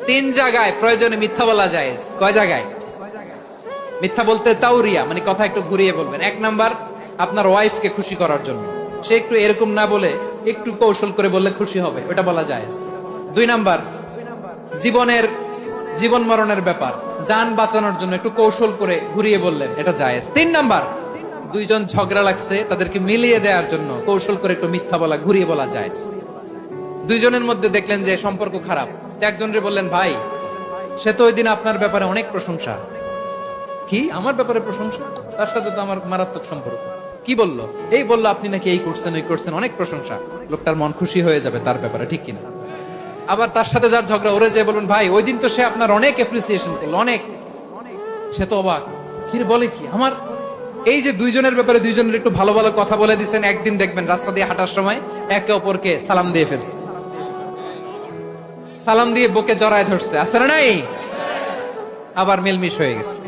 তিন জায়গায় প্রয়োজনে মিথ্যা বলা যায়। কয় জায়গায় মিথ্যা বলতে? তাওরিয়া মানে কথা একটু ঘুরিয়ে বলবেন। এক নাম্বার, আপনার ওয়াইফকে খুশি করার জন্য, সে একটু এরকম না বলে একটু কৌশল করে বললে খুশি হবে, ওটা বলা যায়। দুই নাম্বার, জীবন মরণের ব্যাপার, জান বাঁচানোর জন্য একটু কৌশল করে ঘুরিয়ে বললেন, এটা জায়েজ। তিন নাম্বার, দুইজন ঝগড়া লাগছে তাদেরকে মিলিয়ে দেওয়ার জন্য কৌশল করে একটু মিথ্যা বলা, ঘুরিয়ে বলা যায়। দুইজনের মধ্যে দেখলেন যে সম্পর্ক খারাপ, একজনরে বললেন, ভাই সে তো ওই দিন আপনার ব্যাপারে অনেক প্রশংসা। কি আমার ব্যাপারে প্রশংসা? তার সাথে তো আমার মারাত্মক সম্পর্ক। কি বললো? এই বললো আপনি নাকি এই করছেন ওই করছেন, অনেক প্রশংসা। লোকটার মন খুশি হয়ে যাবে তার ব্যাপারে, ঠিক কিনা? আবার তার সাথে যার ঝগড়া, ওরে যে বলবেন, ভাই ওই দিন তো সে আপনার অনেক অ্যাপ্রিসিয়েশন করলো, অনেক। সে তো অবাক, কি রে বলে কি আমার? এই যে দুইজনের ব্যাপারে দুইজনের একটু ভালো ভালো কথা বলে দিচ্ছেন, একদিন দেখবেন রাস্তা দিয়ে হাঁটার সময় একে অপরকে সালাম দিয়ে ফেলছে, সালাম দিয়ে বুকে জড়ায় ধরছে, আছে না নাই? আবার মিলমিশ হয়ে গেছে।